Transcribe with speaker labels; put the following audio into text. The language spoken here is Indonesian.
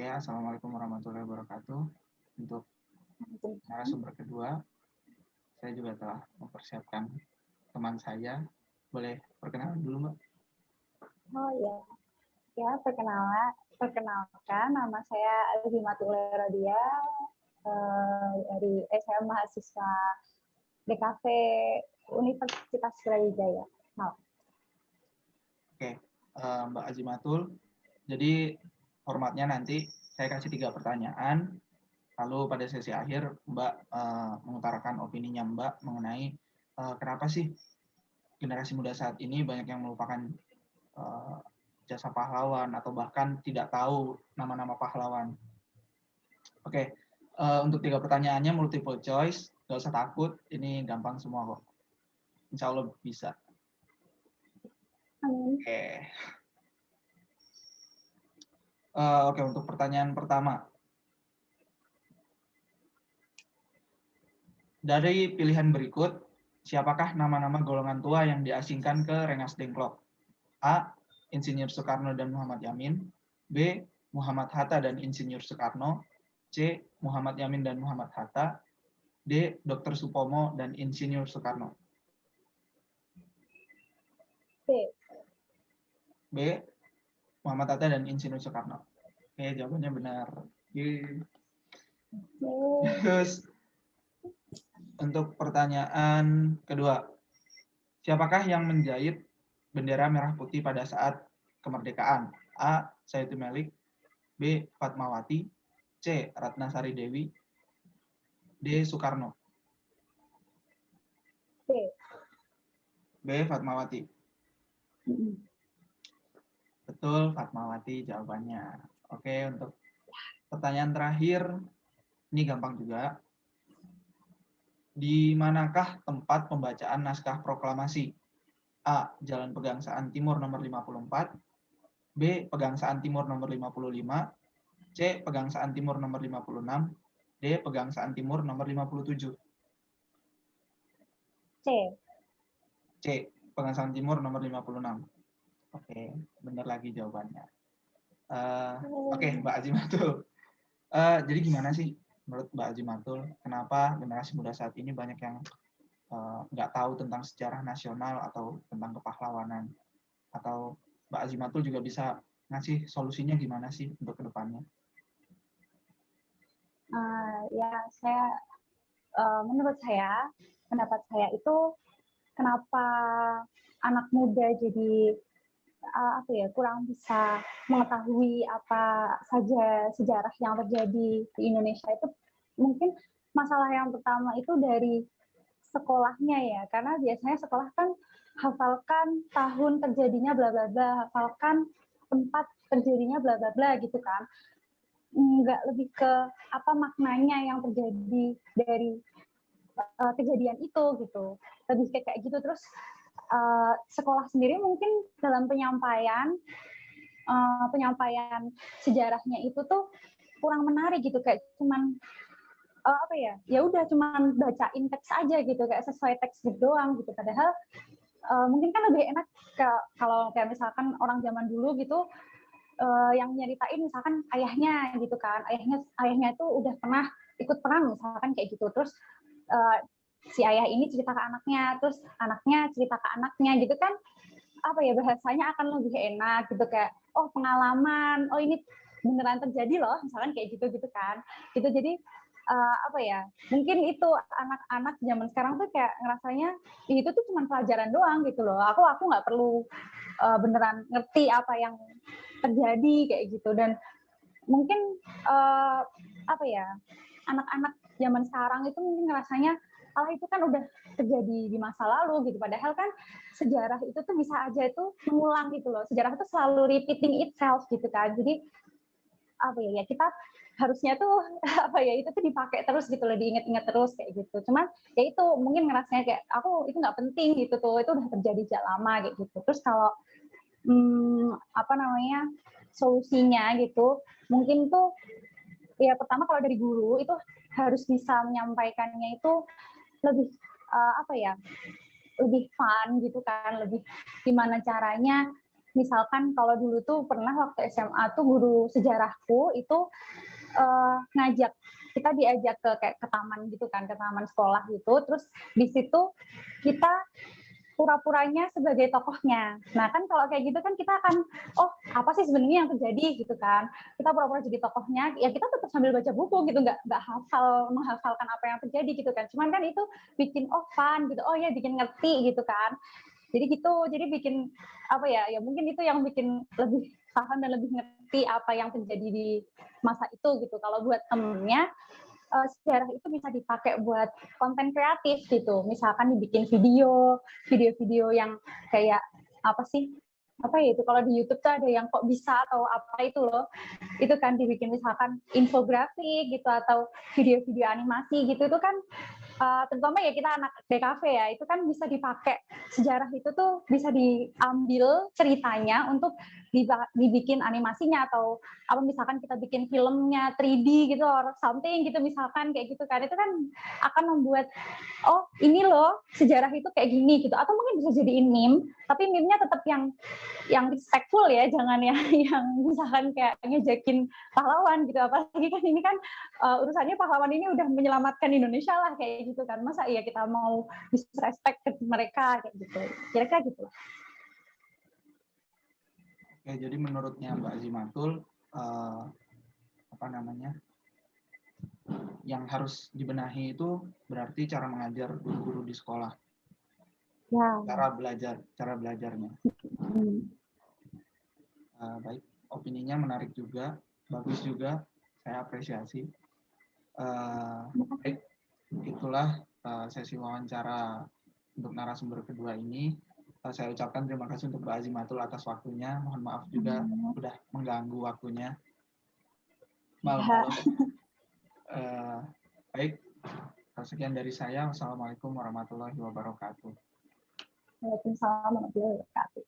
Speaker 1: Oke, Assalamualaikum warahmatullahi wabarakatuh. Untuk narasumber kedua, saya juga telah mempersiapkan teman saya. Boleh perkenalan dulu, Mbak?
Speaker 2: Oh ya, perkenalkan nama saya Azimatul Rodia dari SM mahasiswa DKV Universitas Brawijaya.
Speaker 1: Oke, Mbak Azimatul. Jadi formatnya nanti saya kasih 3 pertanyaan, lalu pada sesi akhir Mbak mengutarakan opininya Mbak mengenai kenapa sih generasi muda saat ini banyak yang melupakan jasa pahlawan atau bahkan tidak tahu nama-nama pahlawan. Oke, untuk 3 pertanyaannya multiple choice, nggak usah takut, ini gampang semua kok. Insya Allah bisa. Oke. Oke, untuk pertanyaan pertama. Dari pilihan berikut, siapakah nama-nama golongan tua yang diasingkan ke Rengas Dengklok? A. Insinyur Soekarno dan Muhammad Yamin. B. Muhammad Hatta dan Insinyur Soekarno. C. Muhammad Yamin dan Muhammad Hatta. D. Dr. Supomo dan Insinyur Soekarno. B. Muhammad Hatta dan Insinyur Soekarno. Oke, jawabannya benar. Terus untuk pertanyaan kedua, siapakah yang menjahit bendera merah putih pada saat kemerdekaan? A. Sayuti Melik. B. Fatmawati. C. Ratnasari Dewi. D. Soekarno. B. Fatmawati. Betul, Fatmawati jawabannya. Oke, untuk pertanyaan terakhir, ini gampang juga. Di manakah tempat pembacaan naskah proklamasi? A. Jalan Pegangsaan Timur nomor 54. B. Pegangsaan Timur nomor 55. C. Pegangsaan Timur nomor 56. D. Pegangsaan Timur nomor 57. C. Pegangsaan Timur nomor 56. Oke, benar lagi jawabannya. Oke, Mbak Azimatul. Jadi gimana sih menurut Mbak Azimatul, kenapa generasi muda saat ini banyak yang nggak tahu tentang sejarah nasional atau tentang kepahlawanan? Atau Mbak Azimatul juga bisa ngasih solusinya gimana sih untuk kedepannya?
Speaker 2: Menurut saya, pendapat saya itu kenapa anak muda jadi kurang bisa mengetahui apa saja sejarah yang terjadi di Indonesia itu mungkin masalah yang pertama itu dari sekolahnya ya, karena biasanya sekolah kan hafalkan tahun terjadinya bla bla bla, hafalkan tempat terjadinya bla bla bla gitu kan, nggak lebih ke apa maknanya yang terjadi dari kejadian itu gitu, lebih kayak gitu. Terus sekolah sendiri mungkin dalam penyampaian sejarahnya itu tuh kurang menarik gitu, kayak cuman ya udah cuman bacain teks aja gitu, kayak sesuai teks doang gitu. Padahal mungkin kan lebih enak kalau kayak misalkan orang zaman dulu gitu yang nyeritain misalkan ayahnya gitu kan, ayahnya itu udah pernah ikut perang misalkan kayak gitu, terus si ayah ini cerita ke anaknya, terus anaknya cerita ke anaknya gitu kan, bahasanya akan lebih enak gitu, kayak pengalaman, ini beneran terjadi loh misalkan kayak gitu kan gitu. Jadi mungkin itu anak-anak zaman sekarang tuh kayak ngerasanya itu tuh cuma pelajaran doang gitu loh, aku nggak perlu beneran ngerti apa yang terjadi kayak gitu. Dan mungkin anak-anak zaman sekarang itu mungkin ngerasanya itu kan udah terjadi di masa lalu gitu, padahal kan sejarah itu tuh bisa aja itu mengulang gitu loh, sejarah itu selalu repeating itself gitu kan. Jadi kita harusnya tuh itu tuh dipakai terus gitu loh, diingat-ingat terus kayak gitu. Cuman ya itu mungkin ngerasanya kayak aku itu nggak penting gitu tuh, itu udah terjadi sejak lama kayak gitu. Terus kalau solusinya gitu mungkin tuh ya pertama kalau dari guru itu harus bisa menyampaikannya itu lebih lebih fun gitu kan, lebih gimana caranya misalkan kalau dulu tuh pernah waktu SMA tuh guru sejarahku itu ngajak kita diajak ke kayak ke taman gitu kan, ke taman sekolah gitu. Terus di situ kita pura-puranya sebagai tokohnya. Nah kan kalau kayak gitu kan kita akan, oh apa sih sebenarnya yang terjadi gitu kan. Kita pura-pura jadi tokohnya, ya kita tetap sambil baca buku gitu, nggak menghafalkan apa yang terjadi gitu kan. Cuman kan itu bikin oh fun gitu, oh ya bikin ngerti gitu kan. Jadi gitu, jadi bikin apa ya, ya mungkin itu yang bikin lebih paham dan lebih ngerti apa yang terjadi di masa itu gitu. Kalau buat temennya, sejarah itu bisa dipakai buat konten kreatif gitu. Misalkan dibikin video-video yang kayak apa sih? Apa ya itu kalau di YouTube tuh ada yang kok bisa atau apa itu loh. Itu kan dibikin misalkan infografik gitu atau video-video animasi gitu itu kan terutama ya kita anak DKV ya, itu kan bisa dipakai sejarah itu tuh bisa diambil ceritanya untuk dibikin animasinya atau apa misalkan kita bikin filmnya 3D gitu or something gitu misalkan kayak gitu kan itu kan akan membuat oh ini loh sejarah itu kayak gini gitu atau mungkin bisa jadiin meme tapi meme-nya tetap yang respectful ya jangan yang misalkan kayak ngejekin pahlawan gitu apalagi kan ini kan urusannya pahlawan ini udah menyelamatkan Indonesia lah kayak gitu kan masa iya kita mau disrespect ke mereka kayak gitu kira-kira gitu.
Speaker 1: Oke, jadi menurutnya Mbak Azimatul apa namanya yang harus dibenahi itu berarti cara mengajar guru-guru di sekolah,
Speaker 2: Ya.
Speaker 1: cara belajarnya. Baik, opininya menarik juga, bagus juga, saya apresiasi. Baik, itulah sesi wawancara untuk narasumber kedua ini. Saya ucapkan terima kasih untuk Mbak Azimatul atas waktunya. Mohon maaf juga sudah mengganggu waktunya malam-malam. Baik, sekian dari saya. Wassalamualaikum warahmatullahi wabarakatuh.
Speaker 2: Waalaikumsalam warahmatullahi wabarakatuh.